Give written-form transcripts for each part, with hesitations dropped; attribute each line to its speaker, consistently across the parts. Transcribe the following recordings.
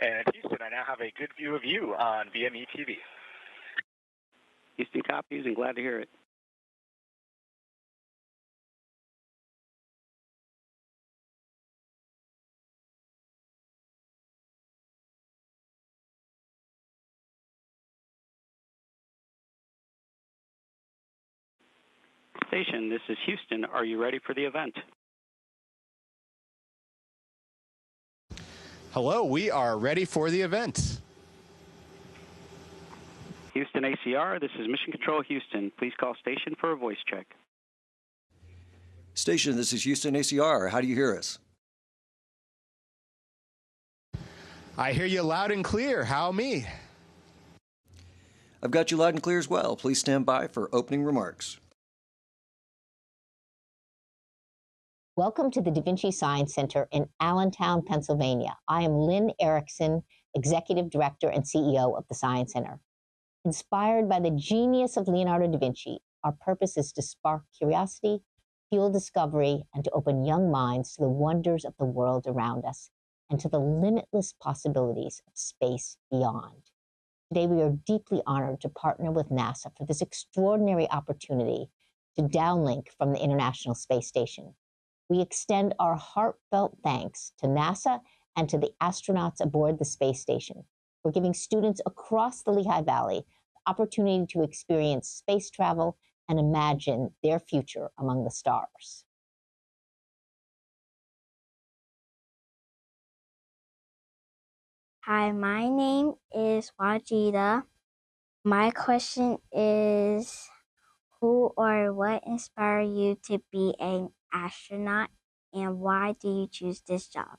Speaker 1: And Houston, I now have a good view of you on VME TV.
Speaker 2: Houston copies and glad to hear it. Station, this is Houston. Are you ready for the event?
Speaker 3: Hello, we are ready for the event.
Speaker 2: Houston ACR, this is Mission Control Houston. Please call station for a voice check.
Speaker 4: Station, this is Houston ACR. How do you hear us?
Speaker 3: I hear you loud and clear. How me?
Speaker 4: I've got you loud and clear as well. Please stand by for opening remarks.
Speaker 5: Welcome to the DaVinci Science Center in Allentown, Pennsylvania. I am Lynn Erickson, Executive Director and CEO of the Science Center. Inspired by the genius of Leonardo da Vinci, our purpose is to spark curiosity, fuel discovery, and to open young minds to the wonders of the world around us and to the limitless possibilities of space beyond. Today, we are deeply honored to partner with NASA for this extraordinary opportunity to downlink from the International Space Station. We extend our heartfelt thanks to NASA and to the astronauts aboard the space station for giving students across the Lehigh Valley the opportunity to experience space travel and imagine their future among the stars.
Speaker 6: Hi, my name is Wajida. My question is, who or what inspired you to be an astronaut, and why do you choose this job?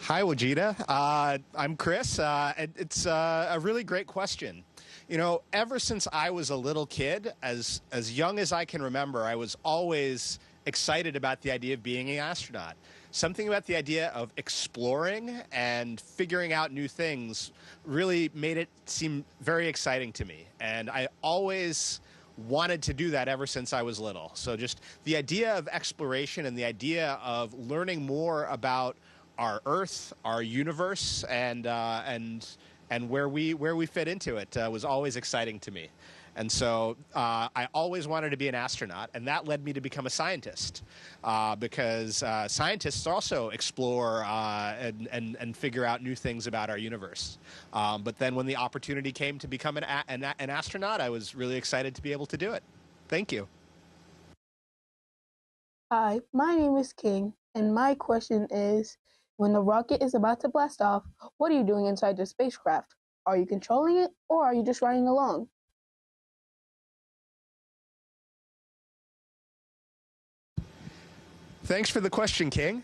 Speaker 3: Hi, Wajida. I'm Chris. It's a really great question. You know, ever since I was a little kid, as young as I can remember, I was always excited about the idea of being an astronaut. Something about the idea of exploring and figuring out new things really made it seem very exciting to me. And I always wanted to do that ever since I was little. So just the idea of exploration and the idea of learning more about our Earth, our universe, and where we fit into it was always exciting to me. And so I always wanted to be an astronaut, and that led me to become a scientist because scientists also explore and figure out new things about our universe. But then when the opportunity came to become an astronaut, I was really excited to be able to do it. Thank you.
Speaker 7: Hi, my name is King, and my question is, when the rocket is about to blast off, what are you doing inside the spacecraft? Are you controlling it, or are you just riding along?
Speaker 3: Thanks for the question, King.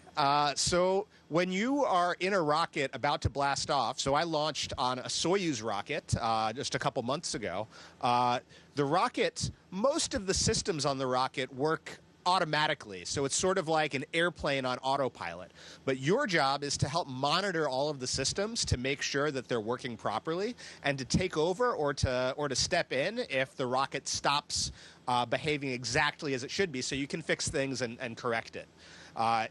Speaker 3: So when you are in a rocket about to blast off, so I launched on a Soyuz rocket just a couple months ago. The rocket, most of the systems on the rocket work automatically. So it's sort of like an airplane on autopilot. But your job is to help monitor all of the systems to make sure that they're working properly and to take over or to step in if the rocket stops behaving exactly as it should be, so you can fix things and correct it.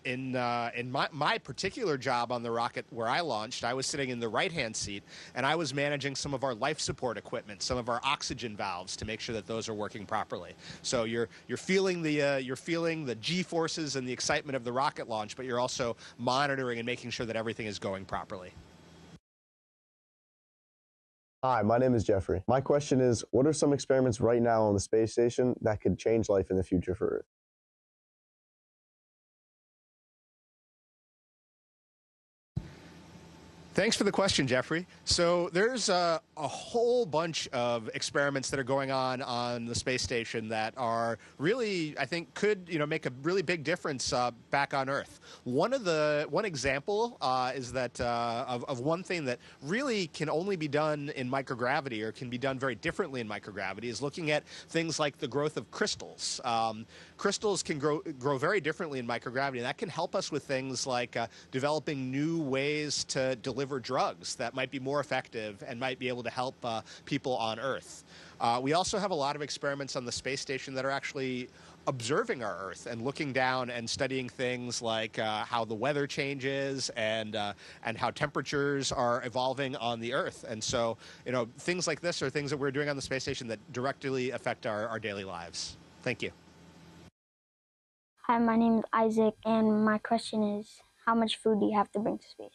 Speaker 3: In my particular job on the rocket where I launched, I was sitting in the right-hand seat, and I was managing some of our life support equipment, some of our oxygen valves, to make sure that those are working properly. So you're feeling the G-forces and the excitement of the rocket launch, but you're also monitoring and making sure that everything is going properly.
Speaker 8: Hi, my name is Jeffrey. My question is, what are some experiments right now on the space station that could change life in the future for Earth?
Speaker 3: Thanks for the question, Jeffrey. So there's a whole bunch of experiments that are going on the space station that are really, I think, could make a really big difference back on Earth. One example is that of one thing that really can only be done in microgravity, or can be done very differently in microgravity, is looking at things like the growth of crystals. Crystals can grow very differently in microgravity, and that can help us with things like developing new ways to deliver drugs that might be more effective and might be able to help people on Earth. We also have a lot of experiments on the space station that are actually observing our Earth and looking down and studying things like how the weather changes and how temperatures are evolving on the Earth. And so, things like this are things that we're doing on the space station that directly affect our daily lives. Thank you.
Speaker 6: Hi, my name is Isaac, and my question is, how much food do you have to bring to space?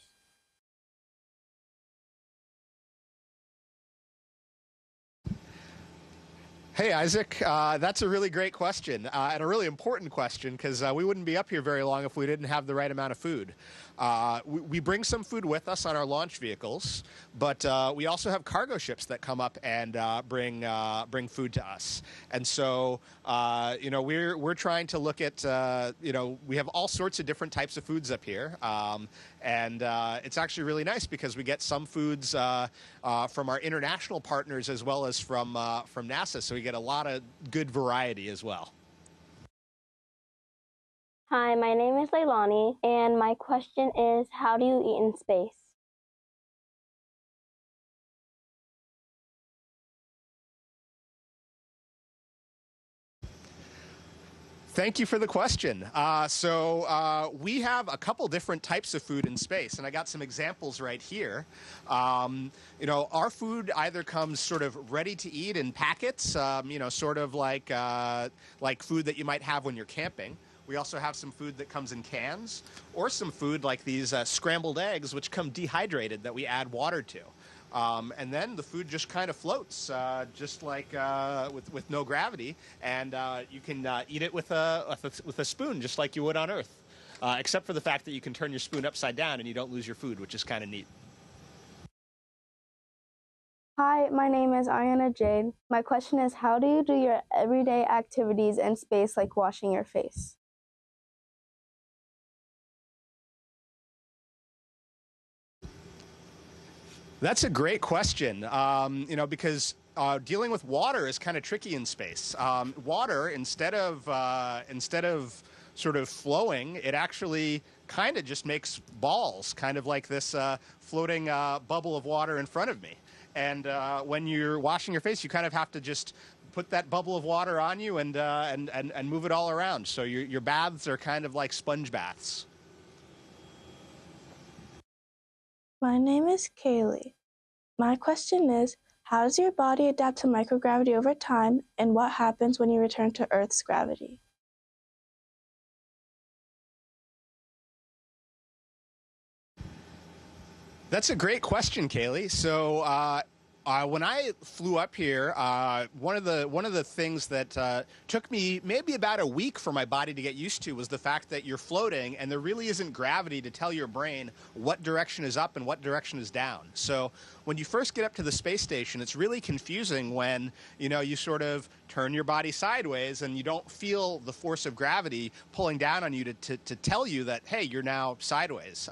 Speaker 3: Hey, Isaac, that's a really great question and a really important question because we wouldn't be up here very long if we didn't have the right amount of food. We bring some food with us on our launch vehicles, but we also have cargo ships that come up and bring food to us. And so, we're trying to look at, we have all sorts of different types of foods up here. And it's actually really nice because we get some foods from our international partners as well as from NASA. So we get a lot of good variety as well.
Speaker 6: Hi, my name is Leilani, and my question is, how do you eat in space?
Speaker 3: Thank you for the question. We have a couple different types of food in space, and I got some examples right here. Our food either comes sort of ready to eat in packets, sort of like food that you might have when you're camping. We also have some food that comes in cans, or some food like these scrambled eggs, which come dehydrated that we add water to. And then the food just kind of floats, just like with no gravity, and you can eat it with a spoon, just like you would on Earth, except for the fact that you can turn your spoon upside down and you don't lose your food, which is kind of neat.
Speaker 9: Hi, my name is Ariana Jade. My question is, how do you do your everyday activities in space, like washing your face?
Speaker 3: That's a great question, because dealing with water is kind of tricky in space. Water, instead of sort of flowing, it actually kind of just makes balls, kind of like this floating bubble of water in front of me. And when you're washing your face, you kind of have to just put that bubble of water on you and move it all around. So your baths are kind of like sponge baths.
Speaker 9: My name is Kaylee. My question is, how does your body adapt to microgravity over time, and what happens when you return to Earth's gravity?
Speaker 3: That's a great question, Kaylee. So when I flew up here, one of the things that took me maybe about a week for my body to get used to was the fact that you're floating and there really isn't gravity to tell your brain what direction is up and what direction is down. So when you first get up to the space station, it's really confusing when you sort of turn your body sideways and you don't feel the force of gravity pulling down on you to tell you that, hey, you're now sideways.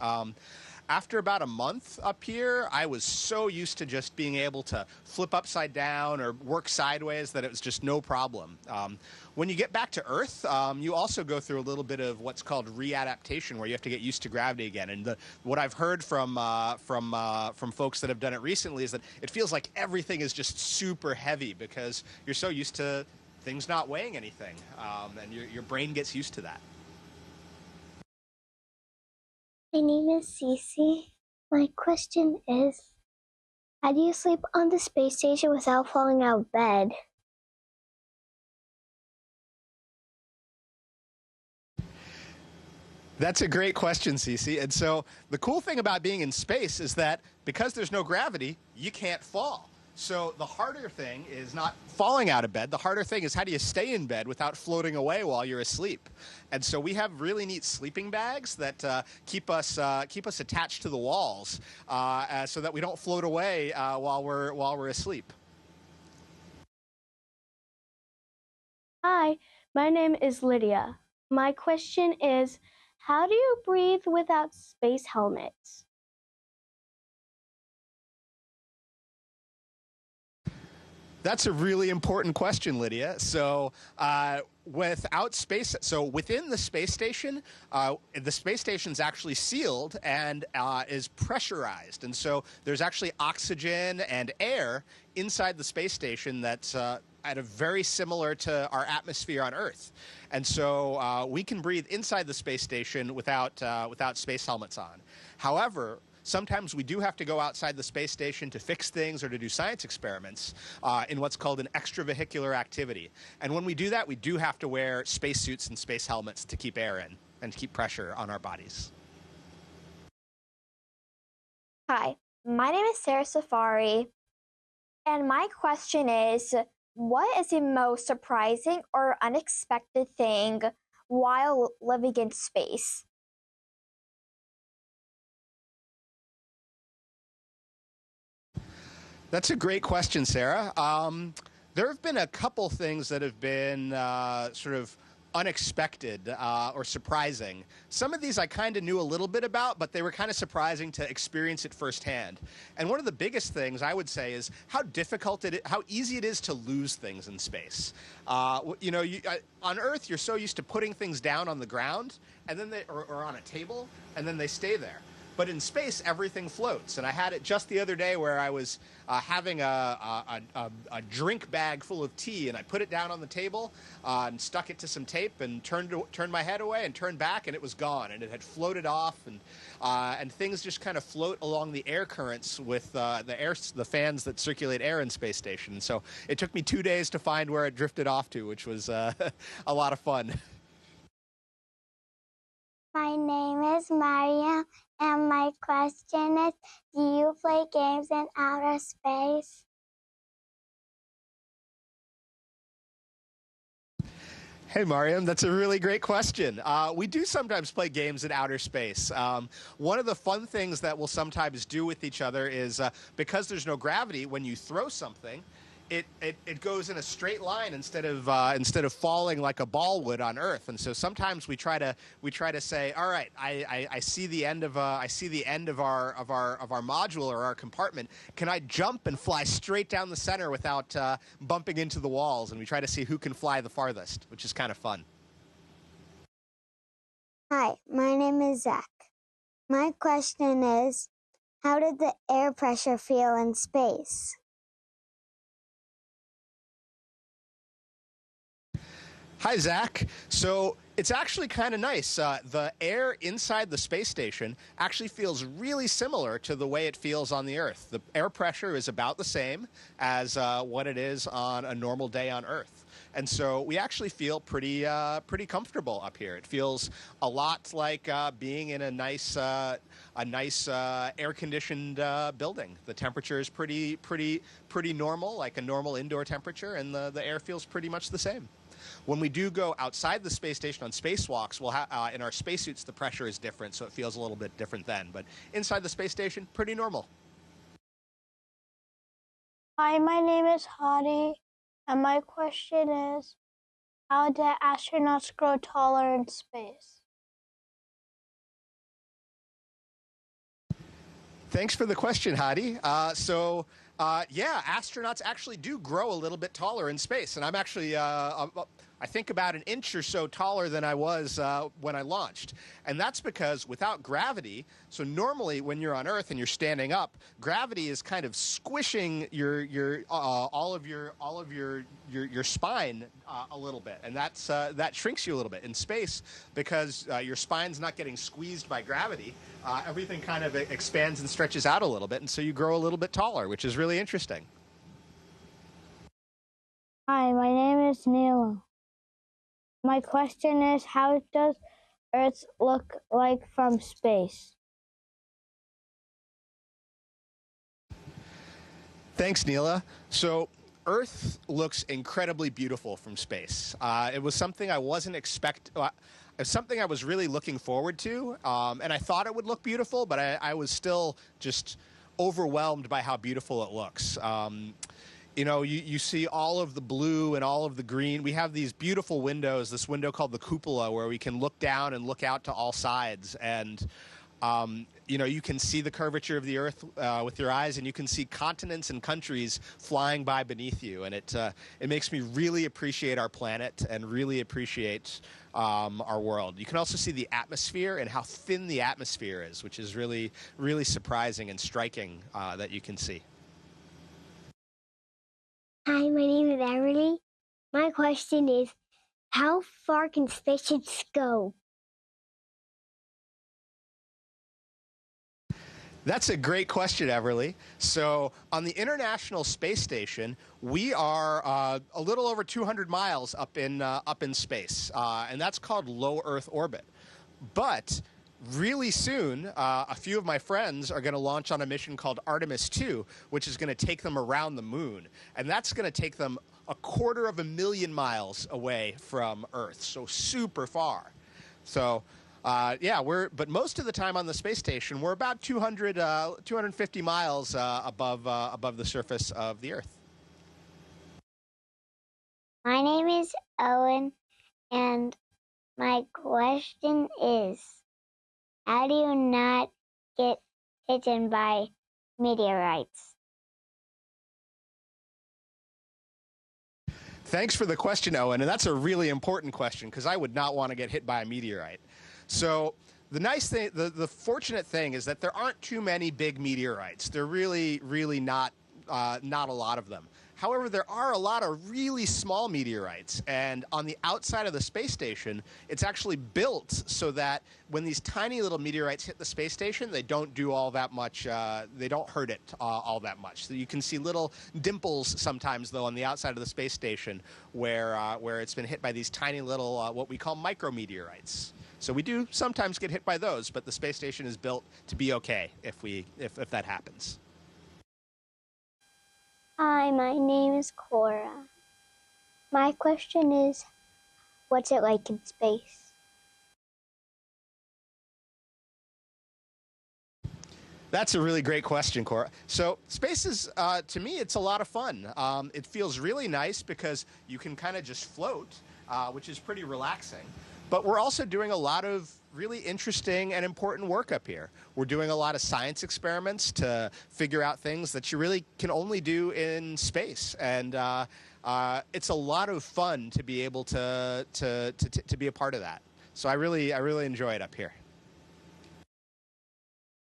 Speaker 3: After about a month up here, I was so used to just being able to flip upside down or work sideways that it was just no problem. When you get back to Earth, you also go through a little bit of what's called readaptation, where you have to get used to gravity again. And what I've heard from folks that have done it recently is that it feels like everything is just super heavy because you're so used to things not weighing anything, and your brain gets used to that.
Speaker 6: My name is Cece. My question is, how do you sleep on the space station without falling out of bed?
Speaker 3: That's a great question, Cece. And so the cool thing about being in space is that because there's no gravity, you can't fall. So the harder thing is not falling out of bed. The harder thing is how do you stay in bed without floating away while you're asleep? And so we have really neat sleeping bags that keep us attached to the walls so that we don't float away while we're asleep.
Speaker 9: Hi, my name is Lydia. My question is, how do you breathe without space helmets?
Speaker 3: That's a really important question, Lydia. So within the space station's actually sealed and is pressurized. And so there's actually oxygen and air inside the space station that's at a very similar to our atmosphere on Earth. And so we can breathe inside the space station without space helmets on. However, sometimes we do have to go outside the space station to fix things or to do science experiments in what's called an extravehicular activity. And when we do that, we do have to wear spacesuits and space helmets to keep air in and to keep pressure on our bodies.
Speaker 10: Hi, my name is Sarah Safari, and my question is, what is the most surprising or unexpected thing while living in space?
Speaker 3: That's a great question, Sarah. There have been a couple things that have been sort of unexpected or surprising. Some of these I kind of knew a little bit about, but they were kind of surprising to experience it firsthand. And one of the biggest things I would say is how easy it is to lose things in space. You know, on Earth, you're so used to putting things down on the ground, and then or on a table, and then they stay there. But in space, everything floats. And I had it just the other day where I was having a drink bag full of tea, and I put it down on the table and stuck it to some tape and turned my head away and turned back, and it was gone. And it had floated off, and things just kind of float along the air currents with the fans that circulate air in space station. And so it took me 2 days to find where it drifted off to, which was a lot of fun.
Speaker 6: My name is Maria, and my question is, do you play games in outer space?
Speaker 3: Hey, Mariam, that's a really great question. We do sometimes play games in outer space. One of the fun things that we'll sometimes do with each other is, because there's no gravity, when you throw something, it goes in a straight line instead of falling like a ball would on Earth. And so sometimes we try to say, all right, I see the end of our module or our compartment. Can I jump and fly straight down the center without bumping into the walls? And we try to see who can fly the farthest, which is kind of fun.
Speaker 6: Hi, my name is Zach. My question is, how did the air pressure feel in space?
Speaker 3: Hi, Zach. So it's actually kind of nice. The air inside the space station actually feels really similar to the way it feels on the Earth. The air pressure is about the same as what it is on a normal day on Earth. And so we actually feel pretty comfortable up here. It feels a lot like being in a nice air-conditioned building. The temperature is pretty normal, like a normal indoor temperature, and the air feels pretty much the same. When we do go outside the space station on spacewalks, we'll in our spacesuits, the pressure is different, so it feels a little bit different then. But inside the space station, pretty normal.
Speaker 11: Hi, my name is Hadi, and my question is, how do astronauts grow taller in space?
Speaker 3: Thanks for the question, Hadi. Yeah, astronauts actually do grow a little bit taller in space, and I'm actually I think about an inch or so taller than I was when I launched. And that's because without gravity, so normally when you're on Earth and you're standing up, gravity is kind of squishing all of your spine a little bit, and that shrinks you a little bit. In space, because your spine's not getting squeezed by gravity, everything kind of expands and stretches out a little bit, and so you grow a little bit taller, which is really interesting.
Speaker 11: Hi, my name is Neela. My question is, how does Earth look like from space?
Speaker 3: Thanks, Neela. So Earth looks incredibly beautiful from space. It was something I wasn't something I was really looking forward to, and I thought it would look beautiful, but I was still just overwhelmed by how beautiful it looks. You know, you see all of the blue and all of the green. We have these beautiful windows, this window called the cupola, where we can look down and look out to all sides. And, you know, you can see the curvature of the Earth with your eyes, and you can see continents and countries flying by beneath you. And it makes me really appreciate our planet and really appreciate our world. You can also see the atmosphere and how thin the atmosphere is, which is really, really surprising and striking that you can see.
Speaker 6: Hi, my name
Speaker 11: is Everly. My question is, how far can spaceships go?
Speaker 3: That's a great question, Everly. So on the International Space Station, we are a little over 200 miles up in space, and that's called low Earth orbit. But really soon, a few of my friends are going to launch on a mission called Artemis 2, which is going to take them around the moon. And that's going to take them 250,000 miles away from Earth, so super far. So, yeah, but most of the time on the space station, we're about 250 miles above the surface of the Earth.
Speaker 11: My name is Owen, and my question is, how do you not get hit by meteorites?
Speaker 3: Thanks for the question, Owen, and that's a really important question because I would not want to get hit by a meteorite. So the nice thing, the fortunate thing is that there aren't too many big meteorites. There really, really not a lot of them. However, there are a lot of really small meteorites, and on the outside of the space station, it's actually built so that when these tiny little meteorites hit the space station, they don't do all that much, they don't hurt it all that much. So you can see little dimples sometimes, though, on the outside of the space station where it's been hit by these tiny little, what we call micrometeorites. So we do sometimes get hit by those, but the space station is built to be okay if that happens.
Speaker 11: Hi, my name is Cora. My question is, what's it like in space?
Speaker 3: That's a really great question, Cora. So space is, to me, it's a lot of fun. It feels really nice because you can kind of just float, which is pretty relaxing. But we're also doing a lot of really interesting and important work up here. We're doing a lot of science experiments to figure out things that you really can only do in space. And it's a lot of fun to be able to be a part of that. So I really enjoy it up here.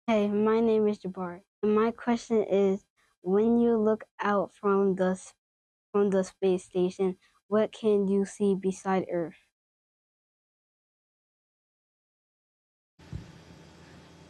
Speaker 12: Hey, my name is Jabari, and my question is, when you look out from the space station, what can you see beside Earth?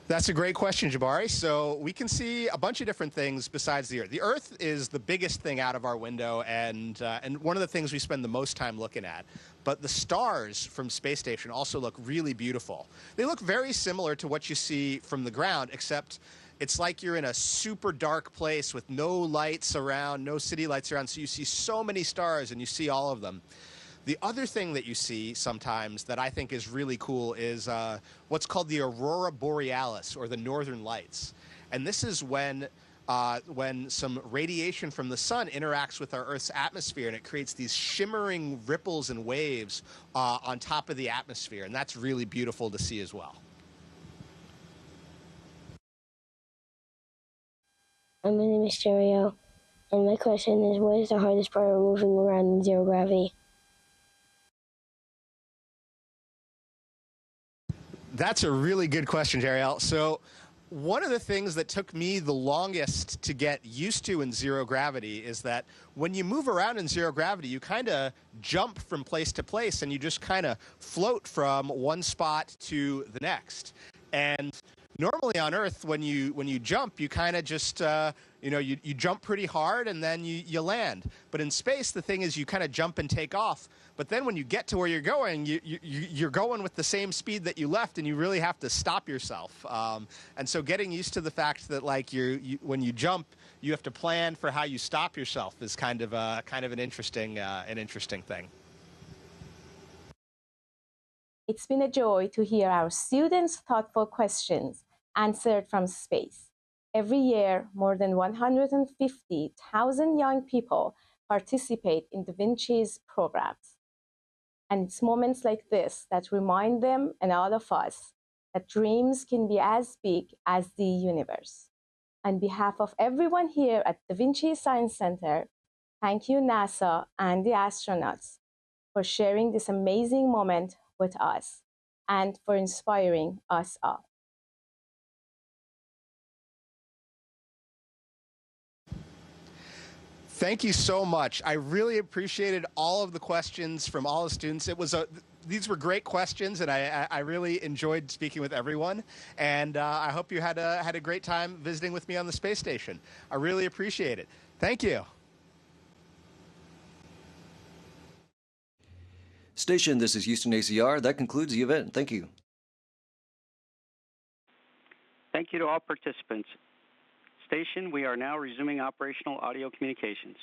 Speaker 3: That's a great question, Jabari. So we can see a bunch of different things besides the Earth. The Earth is the biggest thing out of our window and one of the things we spend the most time looking at. But the stars from space station also look really beautiful. They look very similar to what you see from the ground, except it's like you're in a super dark place with no lights around, no city lights around, so you see so many stars and you see all of them. The other thing that you see sometimes that I think is really cool is what's called the aurora borealis, or the northern lights. And this is when some radiation from the sun interacts with our Earth's atmosphere, and it creates these shimmering ripples and waves on top of the atmosphere. And that's really beautiful to see as well.
Speaker 11: My name is Stereo, and my question is, what is the hardest part of moving around in zero gravity?
Speaker 3: That's a really good question, Jeriel. So one of the things that took me the longest to get used to in zero gravity is that when you move around in zero gravity, you kind of jump from place to place and you just kind of float from one spot to the next. And normally on Earth, when you jump, you kind of just, you jump pretty hard and then you land. But in space, the thing is you kind of jump and take off. But then when you get to where you're going, you're going with the same speed that you left, and you really have to stop yourself. And so getting used to the fact that when you jump, you have to plan for how you stop yourself is kind of an interesting thing.
Speaker 13: It's been a joy to hear our students' thoughtful questions answered from space. Every year, more than 150,000 young people participate in DaVinci's programs. And it's moments like this that remind them and all of us that dreams can be as big as the universe. On behalf of everyone here at DaVinci Science Center, thank you, NASA and the astronauts, for sharing this amazing moment with us and for inspiring us all.
Speaker 3: Thank you so much. I really appreciated all of the questions from all the students. These were great questions, and I really enjoyed speaking with everyone. And I hope you had a great time visiting with me on the space station. I really appreciate it. Thank you.
Speaker 4: Station, this is Houston ACR. That concludes the event. Thank you.
Speaker 2: Thank you to all participants. Station, we are now resuming operational audio communications.